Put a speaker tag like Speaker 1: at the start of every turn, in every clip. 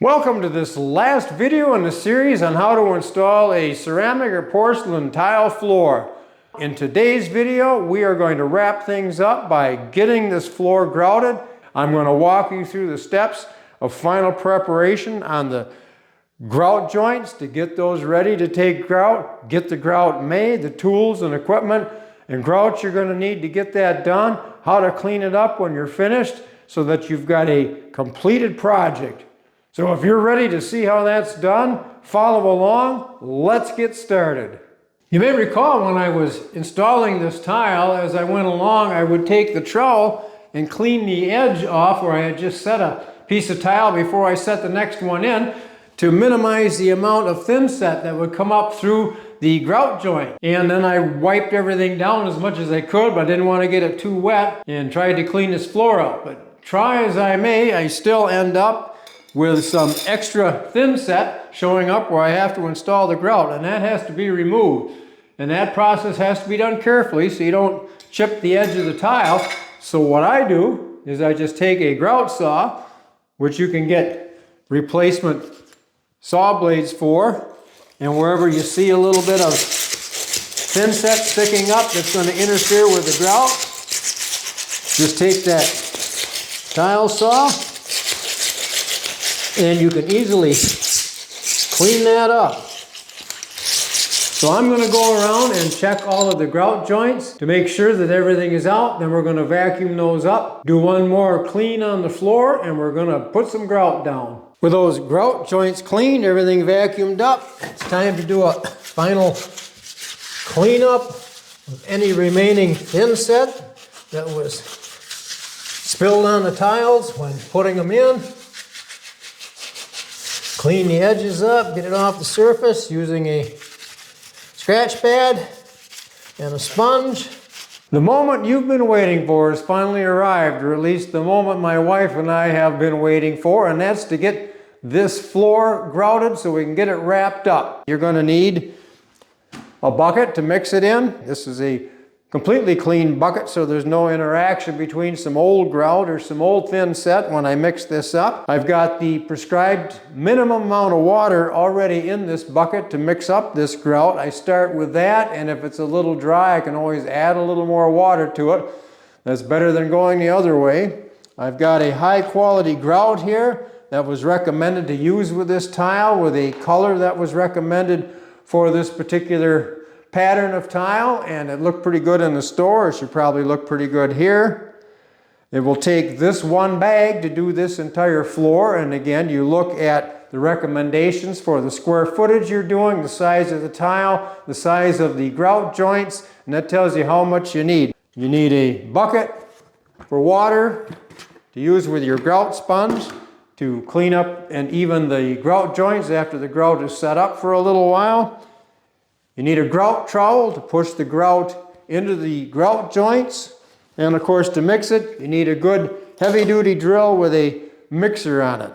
Speaker 1: Welcome to this last video in the series on how to install a ceramic or porcelain tile floor. In today's video, we are going to wrap things up by getting this floor grouted. I'm going to walk you through the steps of final preparation on the grout joints to get those ready to take grout, get the grout made, the tools and equipment and grouts you're going to need to get that done, how to clean it up when you're finished so that you've got a completed project. So if you're ready to see how that's done, follow along. Let's get started. You may recall when I was installing this tile, as I went along, I would take the trowel and clean the edge off where I had just set a piece of tile before I set the next one in to minimize the amount of thin set that would come up through the grout joint. And then I wiped everything down as much as I could, but I didn't want to get it too wet and tried to clean this floor up. But try as I may, I still end up with some extra thin set showing up where I have to install the grout, and that has to be removed. And that process has to be done carefully so you don't chip the edge of the tile. So what I do is I just take a grout saw, which you can get replacement saw blades for, and wherever you see a little bit of thin set sticking up that's going to interfere with the grout, just take that tile saw and you can easily clean that up. So I'm going to go around and check all of the grout joints to make sure that everything is out. Then we're going to vacuum those up, do one more clean on the floor, and we're going to put some grout down. With those grout joints cleaned, everything vacuumed up, it's time to do a final cleanup of any remaining thin set that was spilled on the tiles when putting them in. Clean the edges up, get it off the surface using a scratch pad and a sponge. The moment you've been waiting for has finally arrived, or at least the moment my wife and I have been waiting for, and that's to get this floor grouted so we can get it wrapped up. You're going to need a bucket to mix it in. This is a completely clean bucket, so there's no interaction between some old grout or some old thin set when I mix this up. I've got the prescribed minimum amount of water already in this bucket to mix up this grout. I start with that, and if it's a little dry, I can always add a little more water to it. That's better than going the other way. I've got a high quality grout here that was recommended to use with this tile, with a color that was recommended for this particular pattern of tile, and it looked pretty good in the store. It should probably look pretty good here. It will take this one bag to do this entire floor, and again, you look at the recommendations for the square footage you're doing, the size of the tile, the size of the grout joints, and that tells you how much you need. You need a bucket for water to use with your grout sponge to clean up and even the grout joints after the grout is set up for a little while. You need a grout trowel to push the grout into the grout joints. And of course, to mix it, you need a good heavy-duty drill with a mixer on it.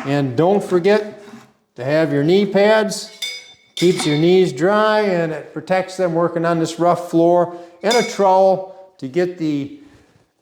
Speaker 1: And don't forget to have your knee pads. Keeps your knees dry and it protects them working on this rough floor. And a trowel to get the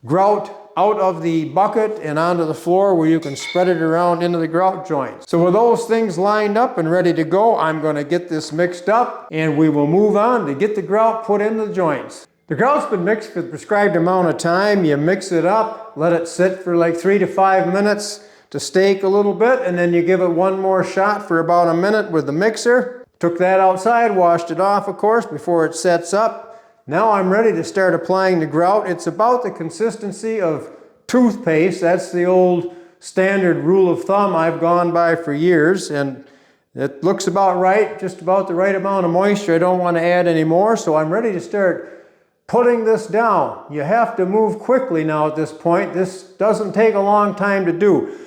Speaker 1: grout out of the bucket and onto the floor where you can spread it around into the grout joints. So with those things lined up and ready to go, I'm going to get this mixed up and we will move on to get the grout put in the joints. The grout's been mixed for the prescribed amount of time. You mix it up, let it sit for like 3 to 5 minutes to stake a little bit, and then you give it one more shot for about a minute with the mixer. Took that outside, washed it off of course before it sets up. Now I'm ready to start applying the grout. It's about the consistency of toothpaste. That's the old standard rule of thumb I've gone by for years, and it looks about right, just about the right amount of moisture. I don't want to add any more, so I'm ready to start putting this down. You have to move quickly now at this point. This doesn't take a long time to do.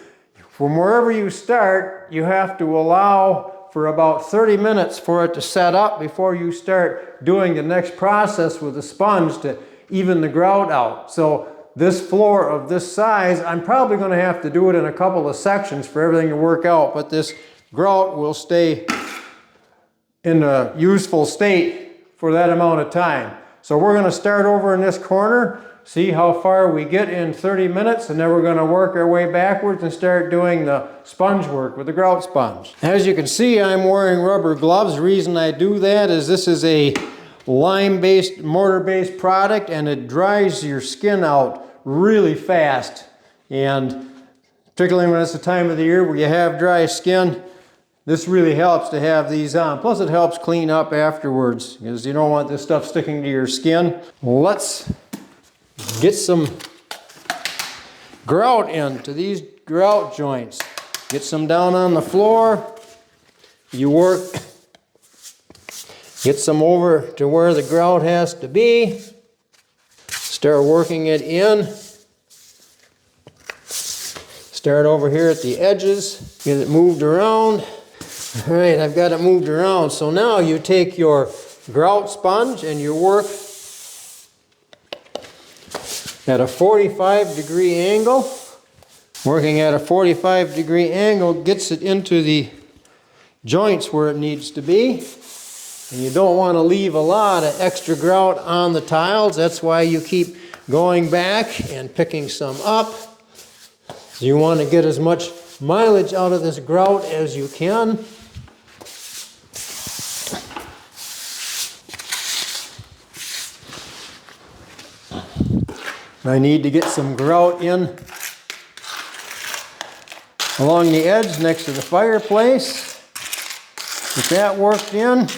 Speaker 1: From wherever you start, you have to allow for about 30 minutes for it to set up before you start doing the next process with the sponge to even the grout out. So this floor of this size, I'm probably going to have to do it in a couple of sections for everything to work out, but this grout will stay in a useful state for that amount of time. So we're going to start over in this corner see how far we get in 30 minutes, and then we're going to work our way backwards and start doing the sponge work with the grout sponge. As you can see, I'm wearing rubber gloves. The reason I do that is this is a lime-based, mortar-based product, and it dries your skin out really fast. And particularly when it's the time of the year where you have dry skin, this really helps to have these on. Plus it helps clean up afterwards because you don't want this stuff sticking to your skin. Let's get some grout into these grout joints. Get some down on the floor. You work, get some over to where the grout has to be. Start working it in. Start over here at the edges. Get it moved around. All right, I've got it moved around. So now you take your grout sponge and you work at a 45-degree angle. Working at a 45-degree angle gets it into the joints where it needs to be. And you don't want to leave a lot of extra grout on the tiles. That's why you keep going back and picking some up. So you want to get as much mileage out of this grout as you can. I need to get some grout in along the edge next to the fireplace. Get that worked in.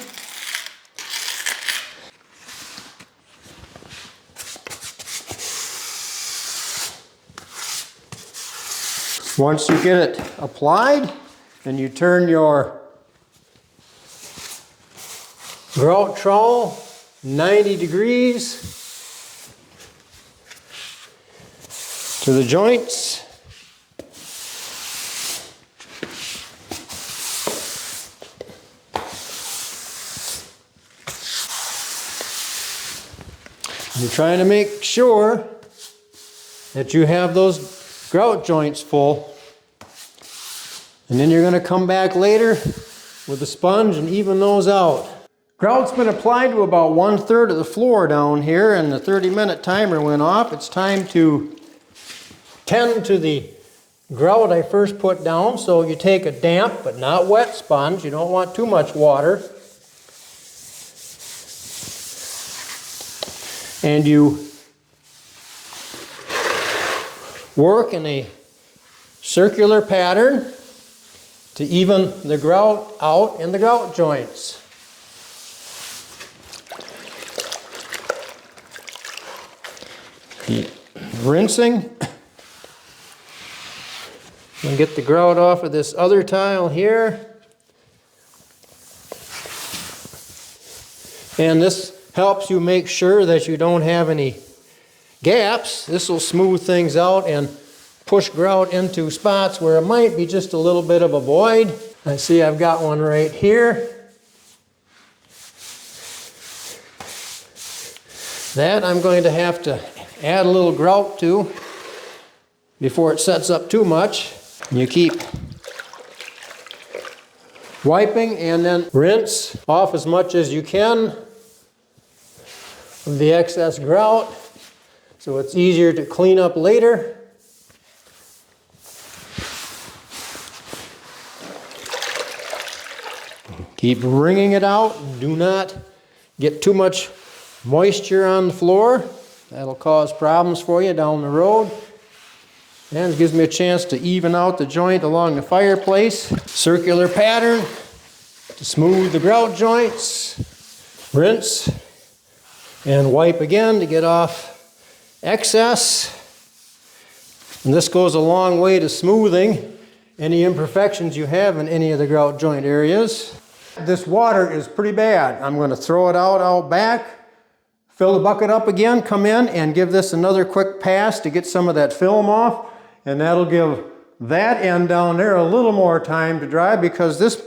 Speaker 1: Once you get it applied, then you turn your grout trowel 90 degrees to the joints. You're trying to make sure that you have those grout joints full. And then you're going to come back later with the sponge and even those out. Grout's been applied to about 1/3 of the floor down here, and the 30-minute timer went off. It's time to tend to the grout I first put down. So you take a damp but not wet sponge. You don't want too much water. And you work in a circular pattern to even the grout out in the grout joints. Keep rinsing. And get the grout off of this other tile here. And this helps you make sure that you don't have any gaps. This will smooth things out and push grout into spots where it might be just a little bit of a void. I see I've got one right here. That I'm going to have to add a little grout to before it sets up too much. You keep wiping and then rinse off as much as you can of the excess grout so it's easier to clean up later. Keep wringing it out. Do not get too much moisture on the floor. That'll cause problems for you down the road. And it gives me a chance to even out the joint along the fireplace. Circular pattern to smooth the grout joints. Rinse and wipe again to get off excess. And this goes a long way to smoothing any imperfections you have in any of the grout joint areas. This water is pretty bad. I'm going to throw it out back, fill the bucket up again, come in and give this another quick pass to get some of that film off. And that'll give that end down there a little more time to dry because this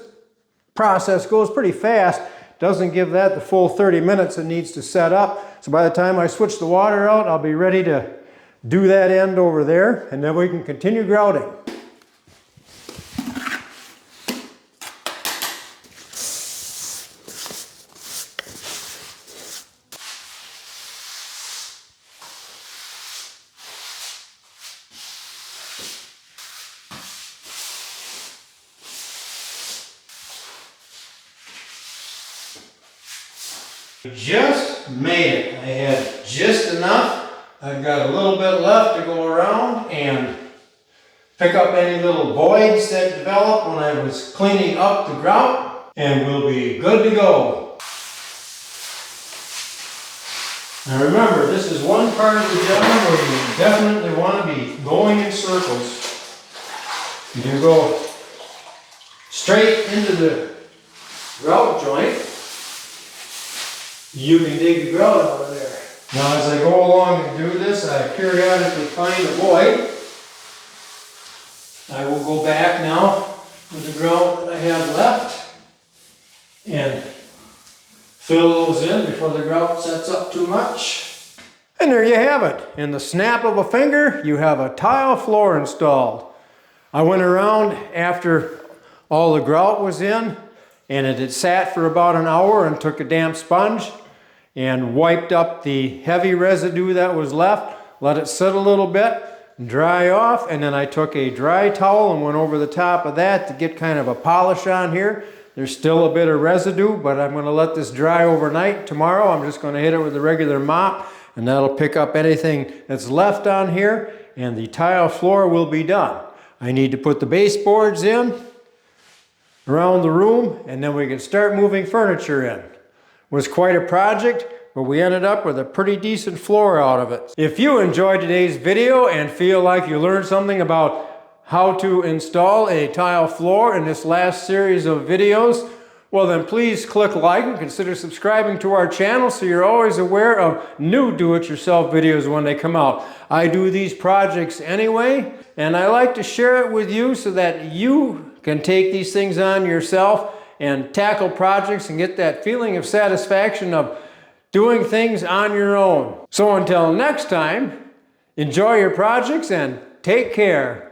Speaker 1: process goes pretty fast. Doesn't give that the full 30 minutes it needs to set up. So by the time I switch the water out, I'll be ready to do that end over there, and then we can continue grouting. Just made it. I had just enough. I've got a little bit left to go around and pick up any little voids that developed when I was cleaning up the grout, and we'll be good to go. Now remember, this is one part of the job where you definitely want to be going in circles. You can go straight into the grout joint. You can dig the grout out of there. Now as I go along and do this, I periodically find a void. I will go back now with the grout that I have left and fill those in before the grout sets up too much. And there you have it. In the snap of a finger, you have a tile floor installed. I went around after all the grout was in, and it had sat for about an hour, and took a damp sponge and wiped up the heavy residue that was left, let it sit a little bit, dry off, and then I took a dry towel and went over the top of that to get kind of a polish on here. There's still a bit of residue, but I'm going to let this dry overnight. Tomorrow I'm just going to hit it with a regular mop, and that'll pick up anything that's left on here, and the tile floor will be done. I need to put the baseboards in around the room, and then we can start moving furniture in. It was quite a project, but we ended up with a pretty decent floor out of it. If you enjoyed today's video and feel like you learned something about how to install a tile floor in this last series of videos, well then please click like and consider subscribing to our channel so you're always aware of new do-it-yourself videos when they come out. I do these projects anyway, and I like to share it with you so that you can take these things on yourself and tackle projects and get that feeling of satisfaction of doing things on your own. So until next time, enjoy your projects and take care.